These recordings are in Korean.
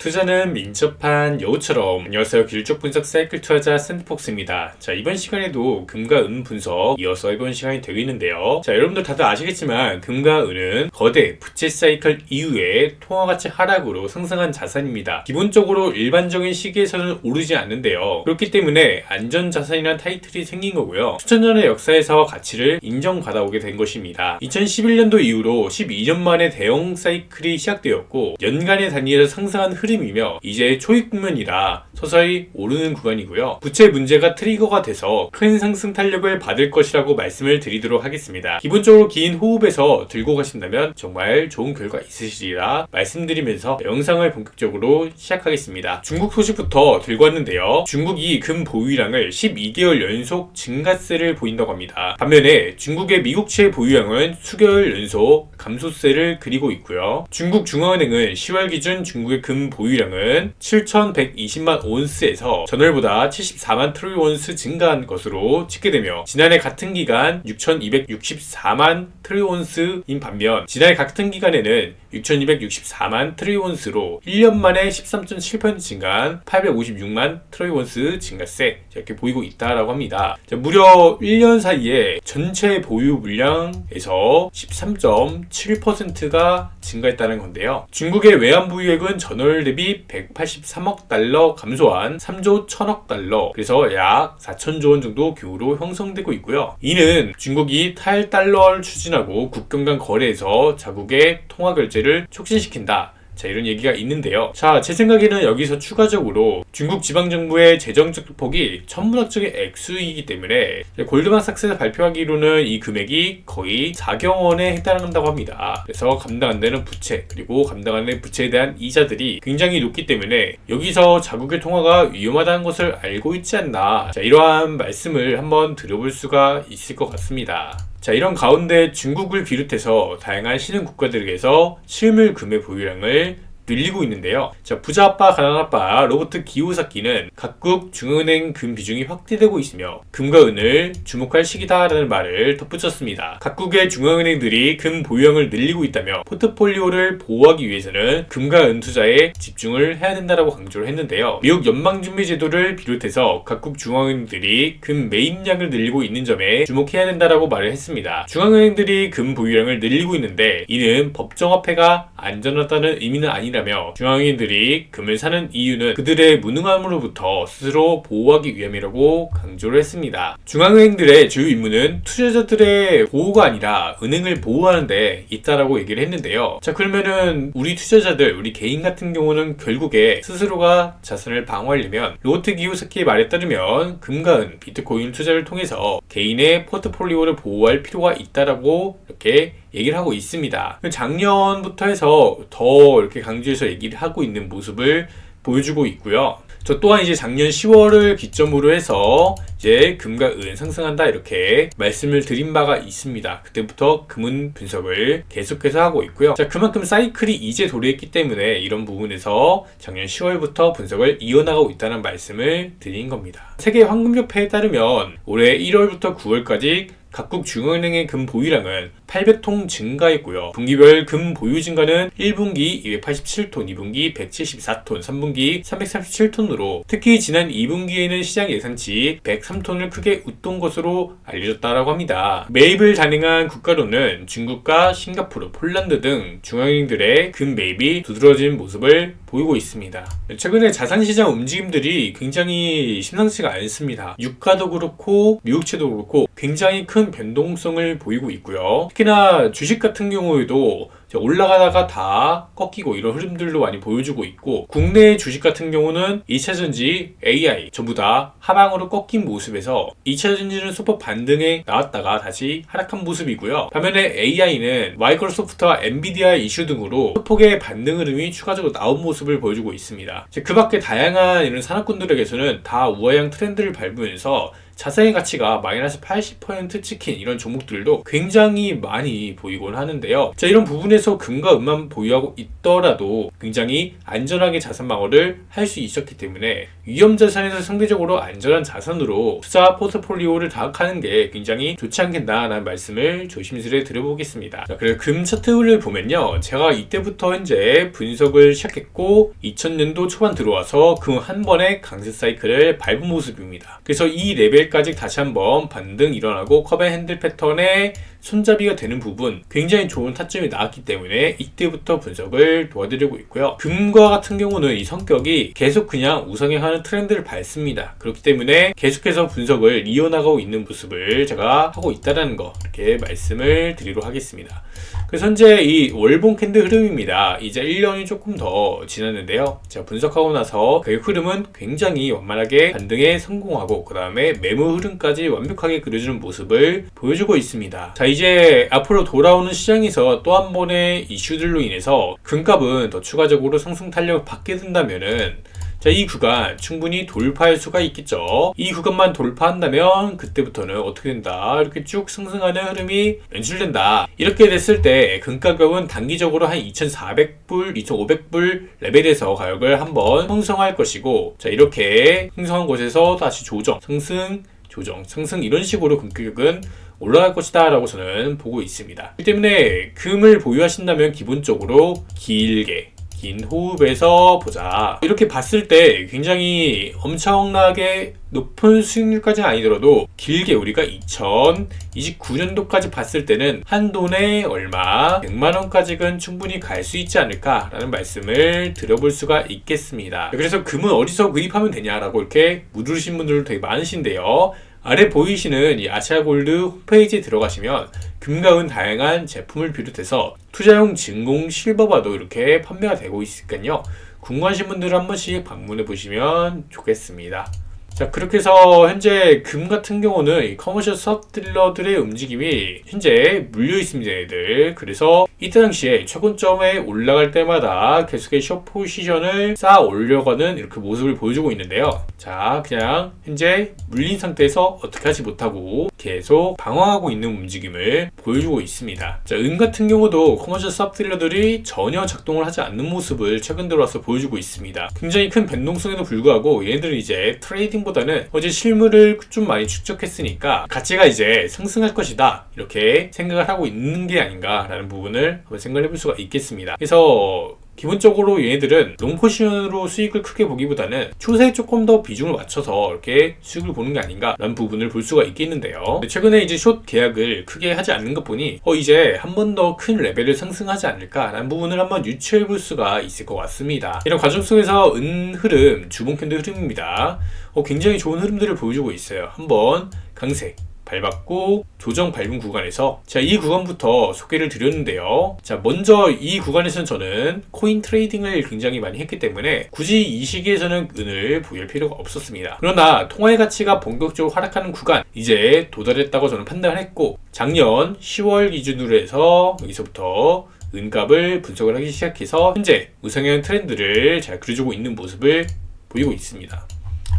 투자는 민첩한 여우처럼. 안녕하세요. 기술적 분석 사이클 투자자 샌드폭스입니다. 자, 이번 시간에도 금과 은 분석 이어서 해본 시간이 되겠는데요. 자, 여러분들 다들 아시겠지만 금과 은은 거대 부채 사이클 이후에 통화가치 하락으로 상승한 자산입니다. 기본적으로 일반적인 시기에서는 오르지 않는데요. 그렇기 때문에 안전자산이라는 타이틀이 생긴 거고요. 수천 년의 역사에서 가치를 인정받아오게 된 것입니다. 2011년도 이후로 12년 만에 대형 사이클이 시작되었고 연간의 단위에서 상승한 흐름이며 이제 초입 국면이라 서서히 오르는 구간이고요. 부채 문제가 트리거가 돼서 큰 상승 탄력을 받을 것이라고 말씀을 드리도록 하겠습니다. 기본적으로 긴 호흡에서 들고 가신다면 정말 좋은 결과 있으시리라 말씀드리면서 영상을 본격적으로 시작하겠습니다. 중국 소식부터 들고 왔는데요. 중국이 금 보유량을 12개월 연속 증가세를 보인다고 합니다. 반면에 중국의 미국채 보유량은 수개월 연속 감소세를 그리고 있고요. 중국 중앙은행은 10월 기준 중국의 금 보유량은 7,120만 온스에서 전월보다 74만 트릴리온 온스 증가한 것으로 집계되며 지난해 같은 기간 6,264만 트릴리온 온스인 반면 지난해 같은 기간에는 6,264만 트릴리온 온스로 1년 만에 13.7% 증가한 856만 트릴리온 온스 증가세 이렇게 보이고 있다라고 합니다. 자, 무려 1년 사이에 전체 보유 물량에서 13.7%가 증가했다는 건데요. 중국의 외환 보유액은 전월 대비 183억 달러 감소한 3조 1000억 달러, 그래서 약 4천조 원 정도 규모로 형성되고 있고요. 이는 중국이 탈달러화를 추진하고 국경 간 거래에서 자국의 통화 결제를 촉진시킨다. 자, 이런 얘기가 있는데요. 자, 제 생각에는 여기서 추가적으로 중국 지방정부의 재정적 폭이 천문학적인 액수이기 때문에 골드만삭스에서 발표하기로는 이 금액이 거의 4경 원에 해당한다고 합니다. 그래서 감당 안 되는 부채, 그리고 감당 안 되는 부채에 대한 이자들이 굉장히 높기 때문에 여기서 자국의 통화가 위험하다는 것을 알고 있지 않나. 자, 이러한 말씀을 한번 들어볼 수가 있을 것 같습니다. 자, 이런 가운데 중국을 비롯해서 다양한 신흥 국가들에게서 실물 금의 보유량을 늘리고 있는데요. 자, 부자 아빠, 가난 아빠 로버트 기요사키는 각국 중앙은행 금 비중이 확대되고 있으며 금과 은을 주목할 시기다라는 말을 덧붙였습니다. 각국의 중앙은행들이 금 보유량을 늘리고 있다며 포트폴리오를 보호하기 위해서는 금과 은 투자에 집중을 해야 된다라고 강조를 했는데요. 미국 연방준비제도를 비롯해서 각국 중앙은행들이 금 매입량을 늘리고 있는 점에 주목해야 된다라고 말을 했습니다. 중앙은행들이 금 보유량을 늘리고 있는데 이는 법정화폐가 안전하다는 의미는 아니라 중앙인들이 금을 사는 이유는 그들의 무능함으로부터 스스로 보호하기 위함이라고 강조를 했습니다. 중앙은행들의 주요 임무는 투자자들의 보호가 아니라 은행을 보호하는 데 있다라고 얘기를 했는데요. 자, 그러면은 우리 투자자들, 우리 개인 같은 경우는 결국에 스스로가 자산을 방어하려면 로버트 기요사키의 말에 따르면 금과 은, 비트코인 투자를 통해서 개인의 포트폴리오를 보호할 필요가 있다라고 이렇게 얘기를 하고 있습니다. 작년부터 해서 더 이렇게 강조해서 얘기를 하고 있는 모습을 보여주고 있고요. 저 또한 이제 작년 10월을 기점으로 해서 이제 금과 은 상승한다 이렇게 말씀을 드린 바가 있습니다. 그때부터 금은 분석을 계속해서 하고 있고요. 자, 그만큼 사이클이 이제 도래했기 때문에 이런 부분에서 작년 10월부터 분석을 이어나가고 있다는 말씀을 드린 겁니다. 세계 황금협회에 따르면 올해 1월부터 9월까지 각국 중앙은행의 금 보유량은 800통 증가했고요. 분기별 금 보유 증가는 1분기 287톤, 2분기 174톤, 3분기 337톤으로 특히 지난 2분기에는 시장 예상치 103톤을 크게 웃돈 것으로 알려졌다고 합니다. 매입을 단행한 국가로는 중국과 싱가포르, 폴란드 등 중앙은행들의 금 매입이 두드러진 모습을 보이고 있습니다. 최근에 자산시장 움직임들이 굉장히 심상치가 않습니다. 유가도 그렇고 미국채도 그렇고 굉장히 큰 변동성을 보이고 있고요. 특히나 주식 같은 경우에도 올라가다가 다 꺾이고 이런 흐름들도 많이 보여주고 있고 국내 주식 같은 경우는 2차전지, AI 전부 다 하방으로 꺾인 모습에서 2차전지는 소폭 반등에 나왔다가 다시 하락한 모습이고요. 반면에 AI는 마이크로소프트와 엔비디아 이슈 등으로 소폭의 반등 흐름이 추가적으로 나온 모습을 보여주고 있습니다. 그 밖에 다양한 이런 산업군들에게서는 다 우하향 트렌드를 밟으면서 자산의 가치가 마이너스 80% 찍힌 이런 종목들도 굉장히 많이 보이곤 하는데요. 자, 이런 부분에서 금과 은만 보유하고 있더라도 굉장히 안전하게 자산 방어를 할 수 있었기 때문에 위험 자산에서 상대적으로 안전한 자산으로 투자 포트폴리오를 장악하는 게 굉장히 좋지 않겠나라는 말씀을 조심스레 드려보겠습니다. 자, 그리고 금 차트를 보면요, 제가 이때부터 현재 분석을 시작했고 2000년도 초반 들어와서 금 한 번의 강세 사이클을 밟은 모습입니다. 그래서 이 레벨까지 다시 한번 반등 일어나고 컵앤 핸들 패턴의 손잡이가 되는 부분, 굉장히 좋은 타점이 나왔기 때문에 이때부터 분석을 도와드리고 있고요. 금과 같은 경우는 이 성격이 계속 그냥 우상향하는 트렌드를 밟습니다. 그렇기 때문에 계속해서 분석을 이어나가고 있는 모습을 제가 하고 있다는 거, 이렇게 말씀을 드리도록 하겠습니다. 그래서 현재 이 월봉 캔들 흐름입니다. 이제 1년이 조금 더 지났는데요. 제가 분석하고 나서 그 흐름은 굉장히 완만하게 반등에 성공하고 그 다음에 매물 흐름까지 완벽하게 그려주는 모습을 보여주고 있습니다. 자, 이제 앞으로 돌아오는 시장에서 또 한 번의 이슈들로 인해서 금값은 더 추가적으로 상승 탄력을 받게 된다면은, 자, 이 구간 충분히 돌파할 수가 있겠죠. 이 구간만 돌파한다면 그때부터는 어떻게 된다, 이렇게 쭉 상승하는 흐름이 연출된다. 이렇게 됐을 때 금가격은 단기적으로 한 2,400불, 2,500불 레벨에서 가격을 한번 형성할 것이고, 자, 이렇게 형성한 곳에서 다시 조정, 상승, 조정, 상승, 이런 식으로 금가격은 올라갈 것이다 라고 저는 보고 있습니다. 그렇기 때문에 금을 보유하신다면 기본적으로 길게 긴 호흡에서 보자. 이렇게 봤을 때 굉장히 엄청나게 높은 수익률까지는 아니더라도 길게 우리가 2029년도까지 봤을 때는 한 돈에 얼마 100만원까지는 충분히 갈 수 있지 않을까 라는 말씀을 드려볼 수가 있겠습니다. 그래서 금은 어디서 구입하면 되냐라고 이렇게 물으신 분들도 되게 많으신데요. 아래 보이시는 이 아시아골드 홈페이지에 들어가시면 금과 은 다양한 제품을 비롯해서 투자용 진공 실버바도 이렇게 판매가 되고 있으니까요. 궁금하신 분들은 한 번씩 방문해 보시면 좋겠습니다. 자, 그렇게 해서 현재 금 같은 경우는 이 커머셜 수업 딜러들의 움직임이 현재 물려 있습니다, 얘들. 그래서 이때 당시에 최고점에 올라갈 때마다 계속의 숏 포지션을 쌓아 올려가는 이렇게 모습을 보여주고 있는데요. 자, 그냥 현재 물린 상태에서 어떻게 하지 못하고 계속 방어하고 있는 움직임을 보여주고 있습니다. 자, 은 같은 경우도 커머셜 수업 딜러들이 전혀 작동을 하지 않는 모습을 최근 들어와서 보여주고 있습니다. 굉장히 큰 변동성에도 불구하고 얘네들은 이제 트레이딩 보다는 어제 실물을 좀 많이 축적했으니까 가치가 이제 상승할 것이다, 이렇게 생각을 하고 있는 게 아닌가라는 부분을 한번 생각해 볼 수가 있겠습니다. 그래서 기본적으로 얘네들은 롱포지션으로 수익을 크게 보기보다는 추세에 조금 더 비중을 맞춰서 이렇게 수익을 보는 게 아닌가라는 부분을 볼 수가 있겠는데요. 최근에 이제 숏 계약을 크게 하지 않는 것 보니 이제 한 번 더 큰 레벨을 상승하지 않을까라는 부분을 한번 유추해 볼 수가 있을 것 같습니다. 이런 과정 속에서 은 흐름, 주봉 캔들 흐름입니다. 굉장히 좋은 흐름들을 보여주고 있어요. 한번 강세 밟았고 조정 밟은 구간에서, 자, 이 구간부터 소개를 드렸는데요. 자, 먼저 이 구간에서는 저는 코인 트레이딩을 굉장히 많이 했기 때문에 굳이 이 시기에서는 은을 보유할 필요가 없었습니다. 그러나 통화의 가치가 본격적으로 하락하는 구간, 이제 도달했다고 저는 판단을 했고, 작년 10월 기준으로 해서 여기서부터 은값을 분석을 하기 시작해서 현재 우상향 트렌드를 잘 그려주고 있는 모습을 보이고 있습니다.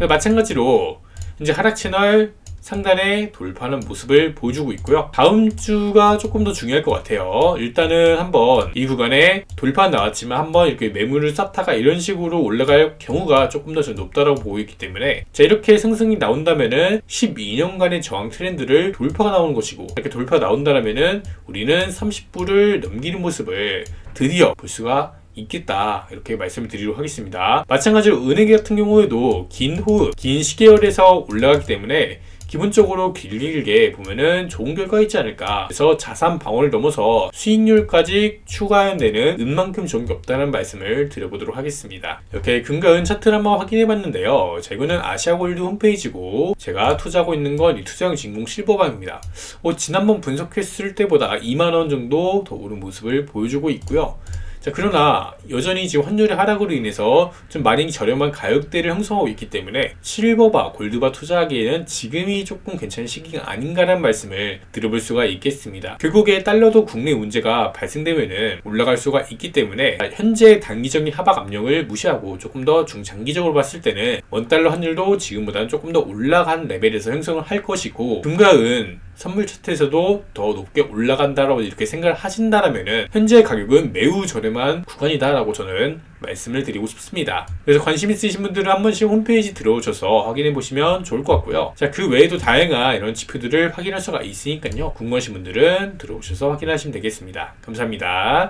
마찬가지로 현재 하락 채널 상단에 돌파하는 모습을 보여주고 있고요. 다음 주가 조금 더 중요할 것 같아요. 일단은 한번 이 구간에 돌파 나왔지만 한번 이렇게 매물을 쌓다가 이런 식으로 올라갈 경우가 조금 더 높다라고 보이기 때문에, 자, 이렇게 상승이 나온다면은 12년간의 저항 트렌드를 돌파가 나오는 것이고, 이렇게 돌파가 나온다면은 우리는 30불을 넘기는 모습을 드디어 볼 수가 있겠다, 이렇게 말씀을 드리도록 하겠습니다. 마찬가지로 은행 같은 경우에도 긴 호흡, 긴 시계열에서 올라가기 때문에 기본적으로 길게 보면은 좋은 결과가 있지 않을까. 그래서 자산 방어를 넘어서 수익률까지 추가되는 은만큼 좋은 게 없다는 말씀을 드려보도록 하겠습니다. 이렇게 금과 은 차트를 한번 확인해 봤는데요. 자, 이거는 아시아골드 홈페이지고 제가 투자하고 있는 건 이 투자용 진공 실버밤입니다. 지난번 분석했을 때보다 2만원 정도 더 오른 모습을 보여주고 있고요. 자, 그러나 여전히 지금 환율의 하락으로 인해서 좀 많이 저렴한 가격대를 형성하고 있기 때문에 실버바, 골드바 투자하기에는 지금이 조금 괜찮은 시기가 아닌가라는 말씀을 들어볼 수가 있겠습니다. 결국에 달러도 국내 문제가 발생되면은 올라갈 수가 있기 때문에 현재 단기적인 하락 압력을 무시하고 조금 더 중장기적으로 봤을 때는 원달러 환율도 지금보다는 조금 더 올라간 레벨에서 형성을 할 것이고, 금각은 선물 차트에서도 더 높게 올라간다라고 이렇게 생각을 하신다라면은 현재 가격은 매우 저렴한 구간이다라고 저는 말씀을 드리고 싶습니다. 그래서 관심 있으신 분들은 한 번씩 홈페이지 들어오셔서 확인해 보시면 좋을 것 같고요. 자, 그 외에도 다양한 이런 지표들을 확인할 수가 있으니까요. 궁금하신 분들은 들어오셔서 확인하시면 되겠습니다. 감사합니다.